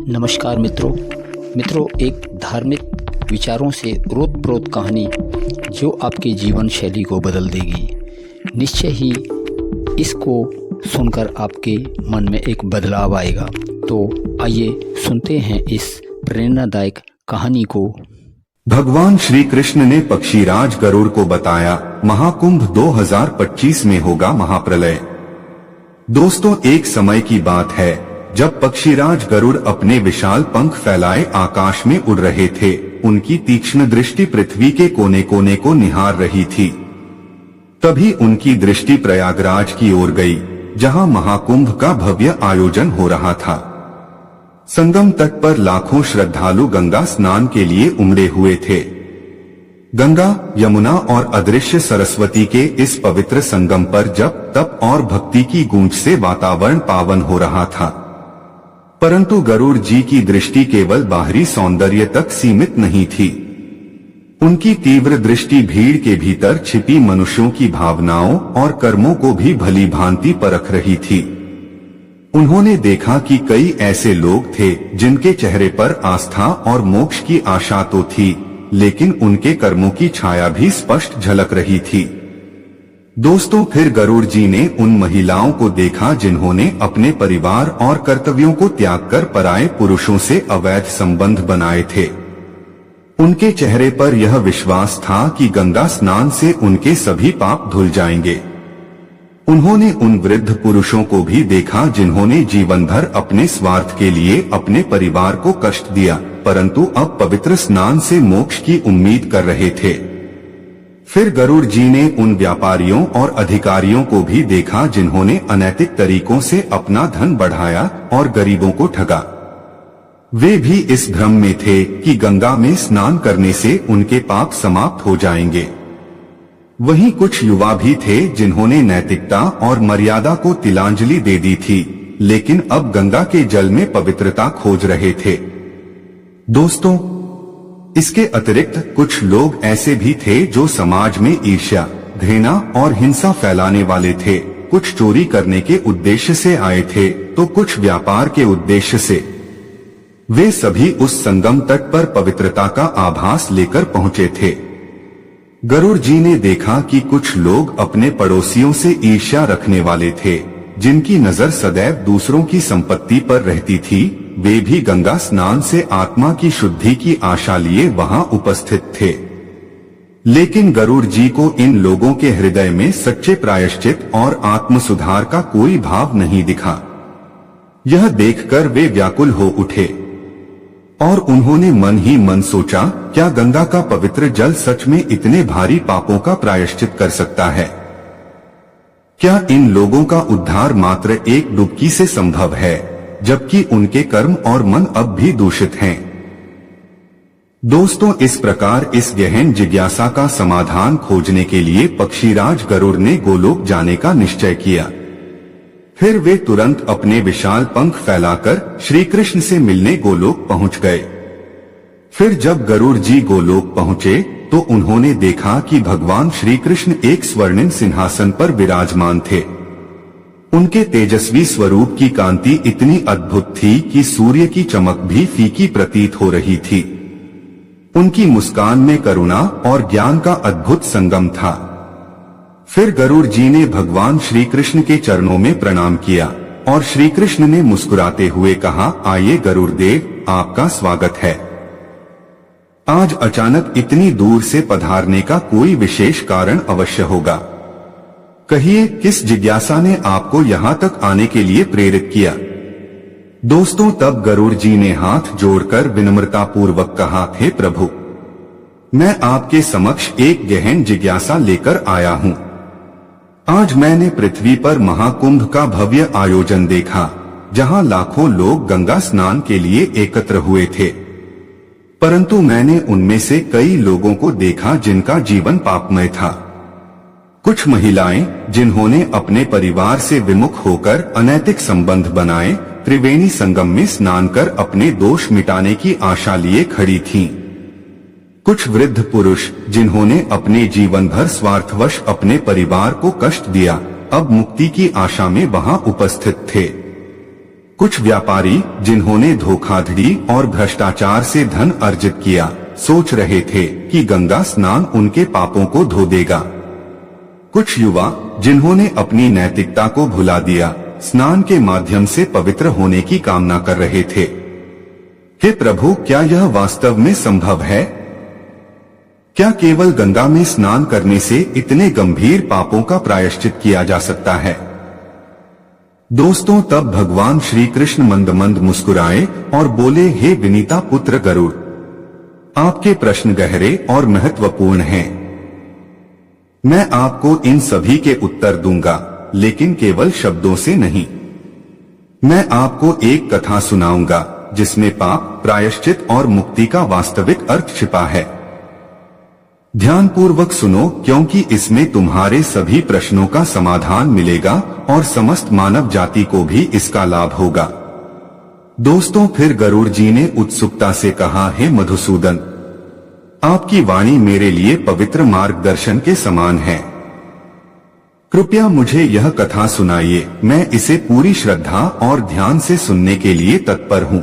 नमस्कार मित्रों, एक धार्मिक विचारों से ओतप्रोत कहानी जो आपके जीवन शैली को बदल देगी। निश्चय ही इसको सुनकर आपके मन में एक बदलाव आएगा। तो आइए सुनते हैं इस प्रेरणादायक कहानी को। भगवान श्री कृष्ण ने पक्षीराज गरुड़ को बताया, महाकुंभ 2025 में होगा महाप्रलय। दोस्तों, एक समय की बात है जब पक्षीराज गरुड़ अपने विशाल पंख फैलाए आकाश में उड़ रहे थे। उनकी तीक्ष्ण दृष्टि पृथ्वी के कोने कोने को निहार रही थी। तभी उनकी दृष्टि प्रयागराज की ओर गई, जहां महाकुंभ का भव्य आयोजन हो रहा था। संगम तट पर लाखों श्रद्धालु गंगा स्नान के लिए उमड़े हुए थे। गंगा, यमुना और अदृश्य सरस्वती के इस पवित्र संगम पर जप, तप और भक्ति की गूंज से वातावरण पावन हो रहा था। परंतु गरुड़ जी की दृष्टि केवल बाहरी सौंदर्य तक सीमित नहीं थी। उनकी तीव्र दृष्टि भीड़ के भीतर छिपी मनुष्यों की भावनाओं और कर्मों को भी भली भांति परख रही थी। उन्होंने देखा कि कई ऐसे लोग थे जिनके चेहरे पर आस्था और मोक्ष की आशा तो थी, लेकिन उनके कर्मों की छाया भी स्पष्ट झलक रही थी। दोस्तों, फिर गरुड़ जी ने उन महिलाओं को देखा जिन्होंने अपने परिवार और कर्तव्यों को त्याग कर पराये पुरुषों से अवैध संबंध बनाए थे। उनके चेहरे पर यह विश्वास था कि गंगा स्नान से उनके सभी पाप धुल जाएंगे। उन्होंने उन वृद्ध पुरुषों को भी देखा जिन्होंने जीवन भर अपने स्वार्थ के लिए अपने परिवार को कष्ट दिया, परंतु अब पवित्र स्नान से मोक्ष की उम्मीद कर रहे थे। फिर गरुड़ जी ने उन व्यापारियों और अधिकारियों को भी देखा जिन्होंने अनैतिक तरीकों से अपना धन बढ़ाया और गरीबों को ठगा। वे भी इस भ्रम में थे कि गंगा में स्नान करने से उनके पाप समाप्त हो जाएंगे। वहीं कुछ युवा भी थे जिन्होंने नैतिकता और मर्यादा को तिलांजलि दे दी थी, लेकिन अब गंगा के जल में पवित्रता खोज रहे थे। दोस्तों, इसके अतिरिक्त कुछ लोग ऐसे भी थे जो समाज में ईर्ष्या, घृणा और हिंसा फैलाने वाले थे। कुछ चोरी करने के उद्देश्य से आए थे तो कुछ व्यापार के उद्देश्य से। वे सभी उस संगम तट पर पवित्रता का आभास लेकर पहुंचे थे। गरुड़ जी ने देखा कि कुछ लोग अपने पड़ोसियों से ईर्ष्या रखने वाले थे, जिनकी नजर सदैव दूसरों की संपत्ति पर रहती थी। वे भी गंगा स्नान से आत्मा की शुद्धि की आशा लिए वहां उपस्थित थे। लेकिन गरुड़ जी को इन लोगों के हृदय में सच्चे प्रायश्चित और आत्म सुधार का कोई भाव नहीं दिखा। यह देखकर वे व्याकुल हो उठे और उन्होंने मन ही मन सोचा, क्या गंगा का पवित्र जल सच में इतने भारी पापों का प्रायश्चित कर सकता है? क्या इन लोगों का उद्धार मात्र एक डुबकी से संभव है, जबकि उनके कर्म और मन अब भी दूषित हैं? दोस्तों, इस प्रकार इस गहन जिज्ञासा का समाधान खोजने के लिए पक्षीराज गरुड़ ने गोलोक जाने का निश्चय किया। फिर वे तुरंत अपने विशाल पंख फैलाकर श्री कृष्ण से मिलने गोलोक पहुंच गए। फिर जब गरुड़ जी गोलोक पहुंचे तो उन्होंने देखा कि भगवान श्री कृष्ण एक स्वर्णिम सिंहासन पर विराजमान थे। उनके तेजस्वी स्वरूप की कांति इतनी अद्भुत थी कि सूर्य की चमक भी फीकी प्रतीत हो रही थी। उनकी मुस्कान में करुणा और ज्ञान का अद्भुत संगम था। फिर गरुड़ जी ने भगवान श्री कृष्ण के चरणों में प्रणाम किया और श्री कृष्ण ने मुस्कुराते हुए कहा, आइए गरुड़ देव, आपका स्वागत है। आज अचानक इतनी दूर से पधारने का कोई विशेष कारण अवश्य होगा। कहिए, किस जिज्ञासा ने आपको यहाँ तक आने के लिए प्रेरित किया? दोस्तों, तब गरुड़ जी ने हाथ जोड़कर विनम्रता पूर्वक कहा, हे प्रभु, मैं आपके समक्ष एक गहन जिज्ञासा लेकर आया हूँ। आज मैंने पृथ्वी पर महाकुंभ का भव्य आयोजन देखा, जहाँ लाखों लोग गंगा स्नान के लिए एकत्र हुए थे। परंतु मैंने उनमें से कई लोगों को देखा जिनका जीवन पापमय था। कुछ महिलाएं जिन्होंने अपने परिवार से विमुख होकर अनैतिक संबंध बनाए, त्रिवेणी संगम में स्नान कर अपने दोष मिटाने की आशा लिए खड़ी थीं। कुछ वृद्ध पुरुष जिन्होंने अपने जीवन भर स्वार्थवश अपने परिवार को कष्ट दिया, अब मुक्ति की आशा में वहां उपस्थित थे। कुछ व्यापारी जिन्होंने धोखाधड़ी और भ्रष्टाचार से धन अर्जित किया, सोच रहे थे कि गंगा स्नान उनके पापों को धो देगा। कुछ युवा जिन्होंने अपनी नैतिकता को भुला दिया, स्नान के माध्यम से पवित्र होने की कामना कर रहे थे। हे प्रभु, क्या यह वास्तव में संभव है? क्या केवल गंगा में स्नान करने से इतने गंभीर पापों का प्रायश्चित किया जा सकता है? दोस्तों, तब भगवान श्री कृष्ण मंद मंद मुस्कुराए और बोले, हे विनीता पुत्र गरुड़, आपके प्रश्न गहरे और महत्वपूर्ण हैं। मैं आपको इन सभी के उत्तर दूंगा, लेकिन केवल शब्दों से नहीं। मैं आपको एक कथा सुनाऊंगा जिसमें पाप, प्रायश्चित और मुक्ति का वास्तविक अर्थ छिपा है। ध्यानपूर्वक सुनो, क्योंकि इसमें तुम्हारे सभी प्रश्नों का समाधान मिलेगा और समस्त मानव जाति को भी इसका लाभ होगा। दोस्तों, फिर गरुड़ जी ने उत्सुकता से कहा, हे मधुसूदन, आपकी वाणी मेरे लिए पवित्र मार्गदर्शन के समान है। कृपया मुझे यह कथा सुनाइए, मैं इसे पूरी श्रद्धा और ध्यान से सुनने के लिए तत्पर हूँ।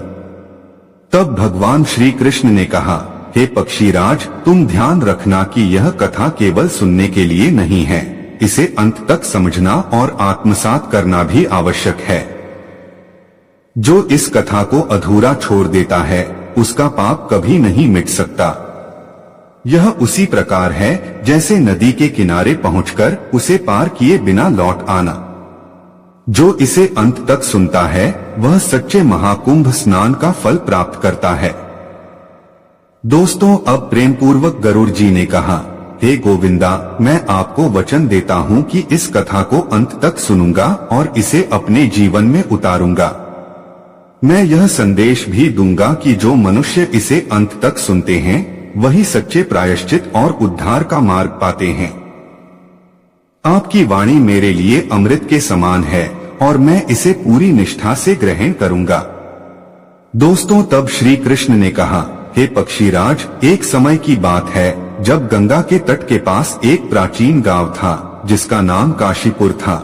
तब भगवान श्री कृष्ण ने कहा, हे पक्षीराज, तुम ध्यान रखना कि यह कथा केवल सुनने के लिए नहीं है, इसे अंत तक समझना और आत्मसात करना भी आवश्यक है। जो इस कथा को अधूरा छोड़ देता है, उसका पाप कभी नहीं मिट सकता। यह उसी प्रकार है जैसे नदी के किनारे पहुंचकर उसे पार किए बिना लौट आना। जो इसे अंत तक सुनता है, वह सच्चे महाकुंभ स्नान का फल प्राप्त करता है। दोस्तों, अब प्रेम पूर्वक गरुड़ जी ने कहा, हे गोविंदा, मैं आपको वचन देता हूँ कि इस कथा को अंत तक सुनूंगा और इसे अपने जीवन में उतारूंगा। मैं यह संदेश भी दूंगा कि जो मनुष्य इसे अंत तक सुनते हैं, वही सच्चे प्रायश्चित और उद्धार का मार्ग पाते हैं। आपकी वाणी मेरे लिए अमृत के समान है और मैं इसे पूरी निष्ठा से ग्रहण करूंगा। दोस्तों, तब श्री कृष्ण ने कहा, हे पक्षीराज, एक समय की बात है जब गंगा के तट के पास एक प्राचीन गांव था जिसका नाम काशीपुर था।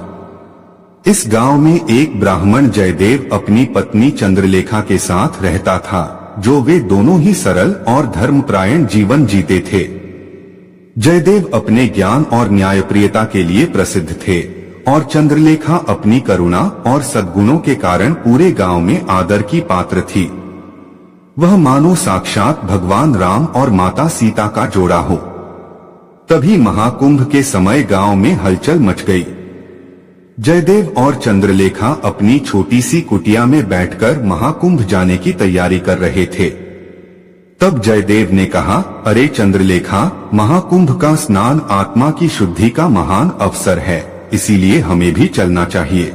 इस गांव में एक ब्राह्मण जयदेव अपनी पत्नी चंद्रलेखा के साथ रहता था, जो वे दोनों ही सरल और धर्मपरायण जीवन जीते थे। जयदेव अपने ज्ञान और न्यायप्रियता के लिए प्रसिद्ध थे और चंद्रलेखा अपनी करुणा और सद्गुणों के कारण पूरे गांव में आदर की पात्र थी। वह मानो साक्षात भगवान राम और माता सीता का जोड़ा हो। तभी महाकुंभ के समय गांव में हलचल मच गई। जयदेव और चंद्रलेखा अपनी छोटी सी कुटिया में बैठकर महाकुंभ जाने की तैयारी कर रहे थे। तब जयदेव ने कहा, अरे चंद्रलेखा, महाकुंभ का स्नान आत्मा की शुद्धि का महान अवसर है, इसीलिए हमें भी चलना चाहिए।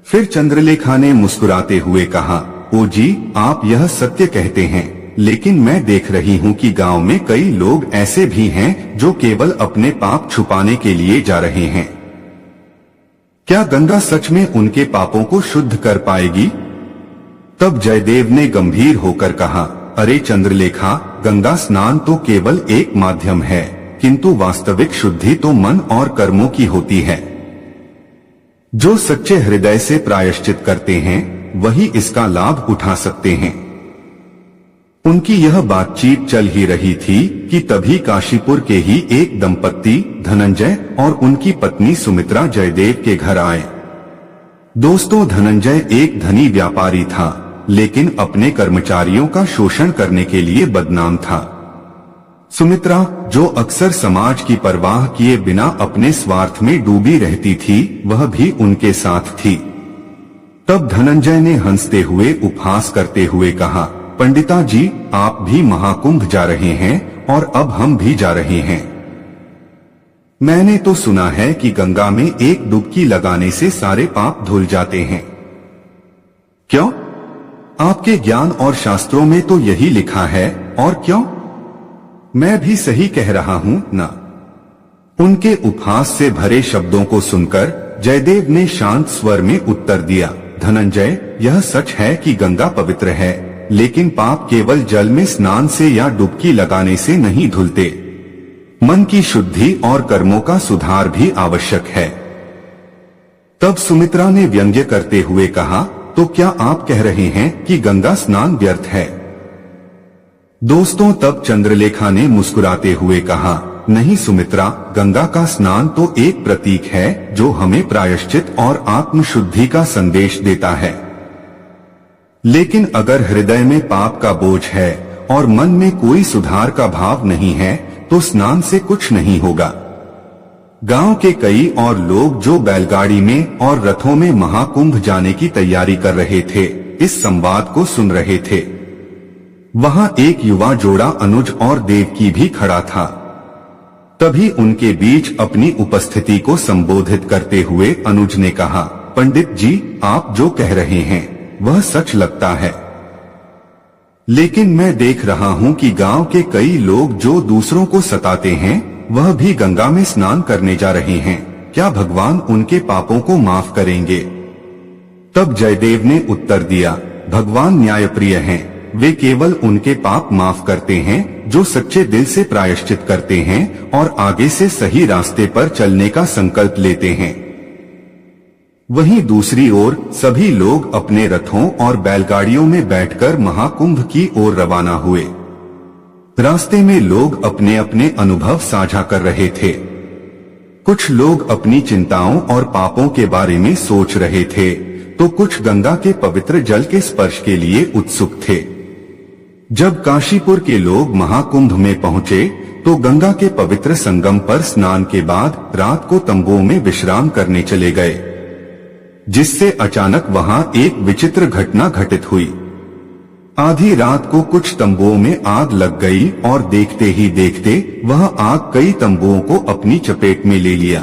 फिर चंद्रलेखा ने मुस्कुराते हुए कहा, ओ जी, आप यह सत्य कहते हैं, लेकिन मैं देख रही हूँ कि गांव में कई लोग ऐसे भी हैं जो केवल अपने पाप छुपाने के लिए जा रहे हैं। क्या गंगा सच में उनके पापों को शुद्ध कर पाएगी? तब जयदेव ने गंभीर होकर कहा, अरे चंद्रलेखा, गंगा स्नान तो केवल एक माध्यम है, किंतु वास्तविक शुद्धि तो मन और कर्मों की होती है। जो सच्चे हृदय से प्रायश्चित करते हैं, वही इसका लाभ उठा सकते हैं। उनकी यह बातचीत चल ही रही थी कि तभी काशीपुर के ही एक दंपत्ति धनंजय और उनकी पत्नी सुमित्रा जयदेव के घर आए। दोस्तों, धनंजय एक धनी व्यापारी था, लेकिन अपने कर्मचारियों का शोषण करने के लिए बदनाम था। सुमित्रा, जो अक्सर समाज की परवाह किए बिना अपने स्वार्थ में डूबी रहती थी, वह भी उनके साथ थी। तब धनंजय ने हंसते हुए उपहास करते हुए कहा, पंडिता जी, आप भी महाकुंभ जा रहे हैं और अब हम भी जा रहे हैं। मैंने तो सुना है कि गंगा में एक डुबकी लगाने से सारे पाप धुल जाते हैं। क्यों? आपके ज्ञान और शास्त्रों में तो यही लिखा है, और क्यों? मैं भी सही कह रहा हूं ना? उनके उपहास से भरे शब्दों को सुनकर जयदेव ने शांत स्वर में उत्तर दिया, धनंजय, यह सच है कि गंगा पवित्र है, लेकिन पाप केवल जल में स्नान से या डुबकी लगाने से नहीं धुलते। मन की शुद्धि और कर्मों का सुधार भी आवश्यक है। तब सुमित्रा ने व्यंग्य करते हुए कहा, तो क्या आप कह रहे हैं कि गंगा स्नान व्यर्थ है? दोस्तों, तब चंद्रलेखा ने मुस्कुराते हुए कहा, नहीं सुमित्रा, गंगा का स्नान तो एक प्रतीक है जो हमें प्रायश्चित और आत्मशुद्धि का संदेश देता है। लेकिन अगर हृदय में पाप का बोझ है और मन में कोई सुधार का भाव नहीं है तो स्नान से कुछ नहीं होगा। गांव के कई और लोग जो बैलगाड़ी में और रथों में महाकुंभ जाने की तैयारी कर रहे थे, इस संवाद को सुन रहे थे। वहां एक युवा जोड़ा अनुज और देवकी भी खड़ा था। तभी उनके बीच अपनी उपस्थिति को संबोधित करते हुए अनुज ने कहा, पंडित जी, आप जो कह रहे हैं वह सच लगता है, लेकिन मैं देख रहा हूं कि गांव के कई लोग जो दूसरों को सताते हैं वह भी गंगा में स्नान करने जा रहे हैं। क्या भगवान उनके पापों को माफ करेंगे? तब जयदेव ने उत्तर दिया, भगवान न्यायप्रिय हैं। वे केवल उनके पाप माफ करते हैं जो सच्चे दिल से प्रायश्चित करते हैं और आगे से सही रास्ते पर चलने का संकल्प लेते हैं। वहीं दूसरी ओर सभी लोग अपने रथों और बैलगाड़ियों में बैठकर महाकुंभ की ओर रवाना हुए। रास्ते में लोग अपने अपने अनुभव साझा कर रहे थे। कुछ लोग अपनी चिंताओं और पापों के बारे में सोच रहे थे, तो कुछ गंगा के पवित्र जल के स्पर्श के लिए उत्सुक थे। जब काशीपुर के लोग महाकुंभ में पहुंचे तो गंगा के पवित्र संगम पर स्नान के बाद रात को तंबुओं में विश्राम करने चले गए, जिससे अचानक वहां एक विचित्र घटना घटित हुई। आधी रात को कुछ तंबुओं में आग लग गई और देखते ही देखते वह आग कई तंबुओं को अपनी चपेट में ले लिया।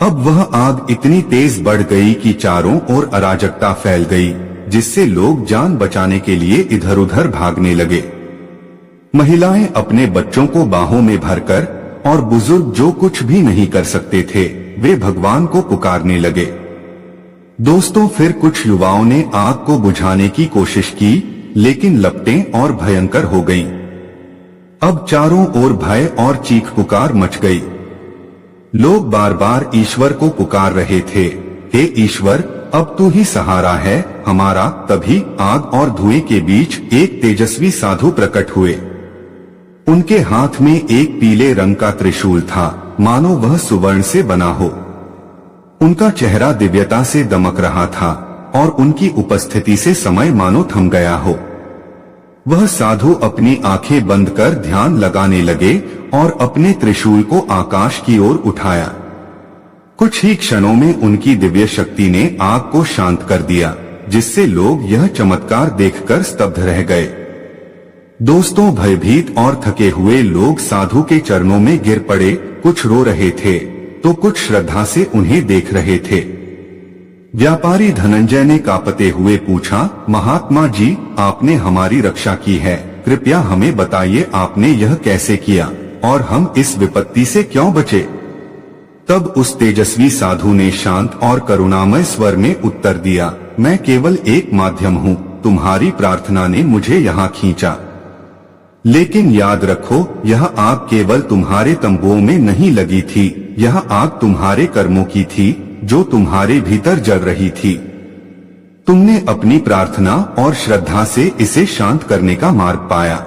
अब वह आग इतनी तेज बढ़ गई कि चारों ओर अराजकता फैल गई, जिससे लोग जान बचाने के लिए इधर उधर भागने लगे। महिलाएं अपने बच्चों को बाहों में भरकर और बुजुर्ग जो कुछ भी नहीं कर सकते थे वे भगवान को पुकारने लगे। दोस्तों, फिर कुछ युवाओं ने आग को बुझाने की कोशिश की, लेकिन लपटें और भयंकर हो गईं। अब चारों ओर भय और चीख पुकार मच गई। लोग बार बार ईश्वर को पुकार रहे थे, हे ईश्वर, अब तू ही सहारा है हमारा। तभी आग और धुएं के बीच एक तेजस्वी साधु प्रकट हुए। उनके हाथ में एक पीले रंग का त्रिशूल था, मानो वह सुवर्ण से बना हो। उनका चेहरा दिव्यता से दमक रहा था और उनकी उपस्थिति से समय मानो थम गया हो। वह साधु अपनी आंखें बंद कर ध्यान लगाने लगे और अपने त्रिशूल को आकाश की ओर उठाया। कुछ ही क्षणों में उनकी दिव्य शक्ति ने आग को शांत कर दिया, जिससे लोग यह चमत्कार देखकर स्तब्ध रह गए। दोस्तों, भयभीत और थके हुए लोग साधु के चरणों में गिर पड़े। कुछ रो रहे थे तो कुछ श्रद्धा से उन्हें देख रहे थे। व्यापारी धनंजय ने कांपते हुए पूछा, महात्मा जी, आपने हमारी रक्षा की है, कृपया हमें बताइए आपने यह कैसे किया और हम इस विपत्ति से क्यों बचे? तब उस तेजस्वी साधु ने शांत और करुणामय स्वर में उत्तर दिया, मैं केवल एक माध्यम हूँ, तुम्हारी प्रार्थना ने मुझे यहाँ खींचा। लेकिन याद रखो, यह आग केवल तुम्हारे तंबुओं में नहीं लगी थी, यह आग तुम्हारे कर्मों की थी जो तुम्हारे भीतर जल रही थी। तुमने अपनी प्रार्थना और श्रद्धा से इसे शांत करने का मार्ग पाया,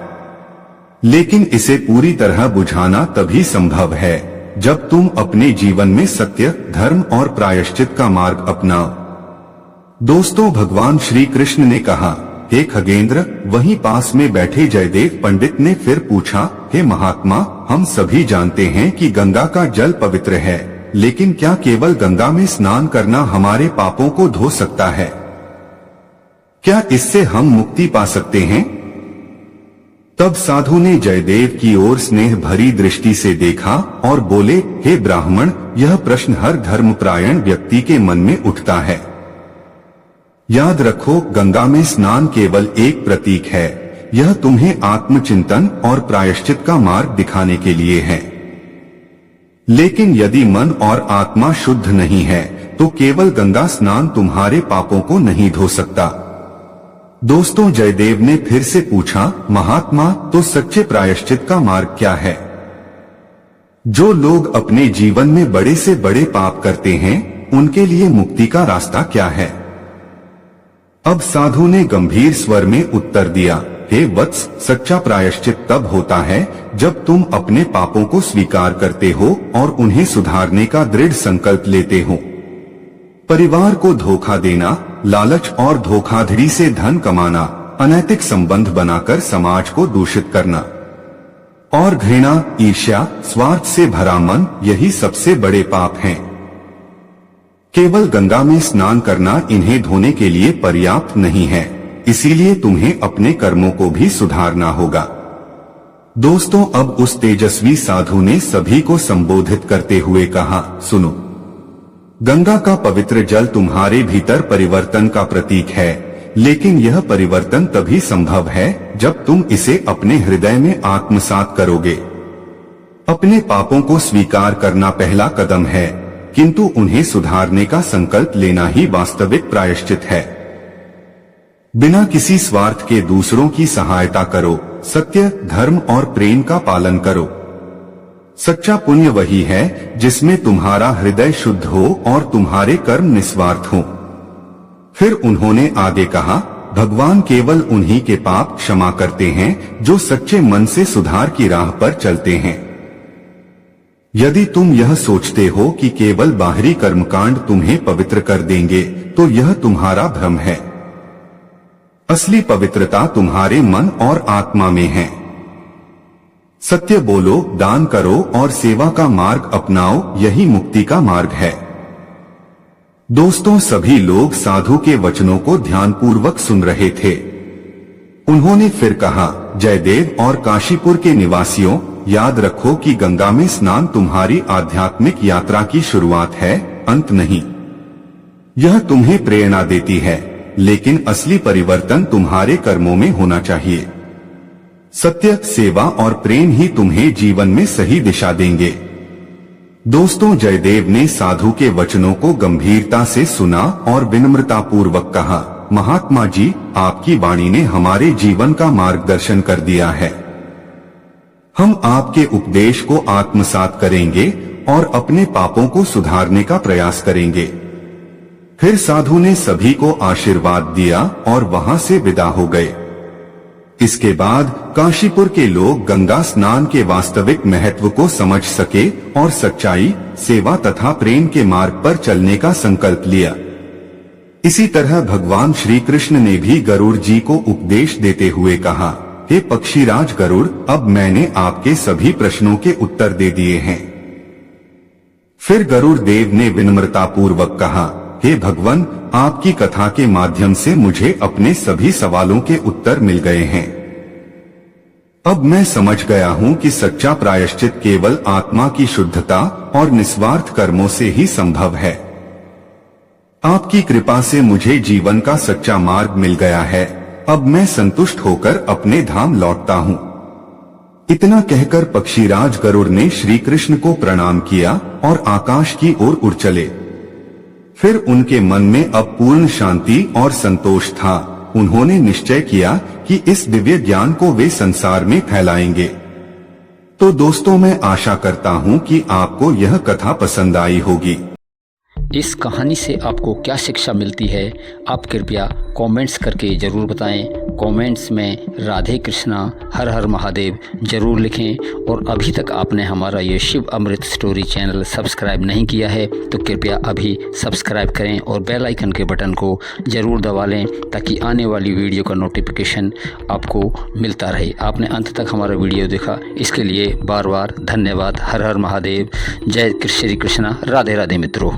लेकिन इसे पूरी तरह बुझाना तभी संभव है जब तुम अपने जीवन में सत्य, धर्म और प्रायश्चित का मार्ग अपनाओ। दोस्तों, भगवान श्री कृष्ण ने कहा, हे खगेंद्र। वहीं पास में बैठे जयदेव पंडित ने फिर पूछा, हे महात्मा, हम सभी जानते हैं कि गंगा का जल पवित्र है, लेकिन क्या केवल गंगा में स्नान करना हमारे पापों को धो सकता है? क्या इससे हम मुक्ति पा सकते हैं? तब साधु ने जयदेव की ओर स्नेह भरी दृष्टि से देखा और बोले, हे ब्राह्मण, यह प्रश्न हर धर्मपरायण व्यक्ति के मन में उठता है। याद रखो, गंगा में स्नान केवल एक प्रतीक है, यह तुम्हें आत्मचिंतन और प्रायश्चित का मार्ग दिखाने के लिए है। लेकिन यदि मन और आत्मा शुद्ध नहीं है तो केवल गंगा स्नान तुम्हारे पापों को नहीं धो सकता। दोस्तों, जयदेव ने फिर से पूछा, महात्मा, तो सच्चे प्रायश्चित का मार्ग क्या है? जो लोग अपने जीवन में बड़े से बड़े पाप करते हैं उनके लिए मुक्ति का रास्ता क्या है? अब साधु ने गंभीर स्वर में उत्तर दिया, हे वत्स, सच्चा प्रायश्चित तब होता है जब तुम अपने पापों को स्वीकार करते हो और उन्हें सुधारने का दृढ़ संकल्प लेते हो। परिवार को धोखा देना, लालच और धोखाधड़ी से धन कमाना, अनैतिक संबंध बनाकर समाज को दूषित करना और घृणा, ईर्ष्या, स्वार्थ से भरा मन, यही सबसे बड़े पाप हैं। केवल गंगा में स्नान करना इन्हें धोने के लिए पर्याप्त नहीं है, इसीलिए तुम्हें अपने कर्मों को भी सुधारना होगा। दोस्तों, अब उस तेजस्वी साधु ने सभी को संबोधित करते हुए कहा, सुनो, गंगा का पवित्र जल तुम्हारे भीतर परिवर्तन का प्रतीक है, लेकिन यह परिवर्तन तभी संभव है जब तुम इसे अपने हृदय में आत्मसात करोगे। अपने पापों को स्वीकार करना पहला कदम है, किंतु उन्हें सुधारने का संकल्प लेना ही वास्तविक प्रायश्चित है। बिना किसी स्वार्थ के दूसरों की सहायता करो, सत्य, धर्म और प्रेम का पालन करो। सच्चा पुण्य वही है जिसमें तुम्हारा हृदय शुद्ध हो और तुम्हारे कर्म निस्वार्थ हो। फिर उन्होंने आगे कहा, भगवान केवल उन्हीं के पाप क्षमा करते हैं जो सच्चे मन से सुधार की राह पर चलते हैं। यदि तुम यह सोचते हो कि केवल बाहरी कर्मकांड तुम्हें पवित्र कर देंगे, तो यह तुम्हारा भ्रम है। असली पवित्रता तुम्हारे मन और आत्मा में है। सत्य बोलो, दान करो और सेवा का मार्ग अपनाओ, यही मुक्ति का मार्ग है। दोस्तों, सभी लोग साधु के वचनों को ध्यानपूर्वक सुन रहे थे। उन्होंने फिर कहा, जयदेव और काशीपुर के निवासियों, याद रखो कि गंगा में स्नान तुम्हारी आध्यात्मिक यात्रा की शुरुआत है, अंत नहीं। यह तुम्हें प्रेरणा देती है, लेकिन असली परिवर्तन तुम्हारे कर्मों में होना चाहिए। सत्य, सेवा और प्रेम ही तुम्हें जीवन में सही दिशा देंगे। दोस्तों, जयदेव ने साधु के वचनों को गंभीरता से सुना और विनम्रता पूर्वक कहा, महात्मा जी, आपकी वाणी ने हमारे जीवन का मार्गदर्शन कर दिया है। हम आपके उपदेश को आत्मसात करेंगे और अपने पापों को सुधारने का प्रयास करेंगे। फिर साधु ने सभी को आशीर्वाद दिया और वहां से विदा हो गए। इसके बाद काशीपुर के लोग गंगा स्नान के वास्तविक महत्व को समझ सके और सच्चाई, सेवा तथा प्रेम के मार्ग पर चलने का संकल्प लिया। इसी तरह भगवान श्री कृष्ण ने भी गरुड़ जी को उपदेश देते हुए कहा, हे पक्षीराज गरुड़, अब मैंने आपके सभी प्रश्नों के उत्तर दे दिए हैं। फिर गरुड़ देव ने विनम्रता पूर्वक कहा, हे भगवान, आपकी कथा के माध्यम से मुझे अपने सभी सवालों के उत्तर मिल गए हैं। अब मैं समझ गया हूँ कि सच्चा प्रायश्चित केवल आत्मा की शुद्धता और निस्वार्थ कर्मों से ही संभव है। आपकी कृपा से मुझे जीवन का सच्चा मार्ग मिल गया है। अब मैं संतुष्ट होकर अपने धाम लौटता हूँ। इतना कहकर पक्षीराज गरुड़ ने श्री कृष्ण को प्रणाम किया और आकाश की ओर उड़ चले। फिर उनके मन में अब पूर्ण शांति और संतोष था। उन्होंने निश्चय किया कि इस दिव्य ज्ञान को वे संसार में फैलाएंगे। तो दोस्तों, मैं आशा करता हूँ कि आपको यह कथा पसंद आई होगी। इस कहानी से आपको क्या शिक्षा मिलती है, आप कृपया कमेंट्स करके ज़रूर बताएं। कमेंट्स में राधे कृष्णा, हर हर महादेव ज़रूर लिखें। और अभी तक आपने हमारा ये शिव अमृत स्टोरी चैनल सब्सक्राइब नहीं किया है तो कृपया अभी सब्सक्राइब करें और बेल आइकन के बटन को ज़रूर दबा लें ताकि आने वाली वीडियो का नोटिफिकेशन आपको मिलता रहे। आपने अंत तक हमारा वीडियो देखा, इसके लिए बार बार धन्यवाद। हर हर महादेव। जय श्री कृष्णा। राधे राधे मित्रों।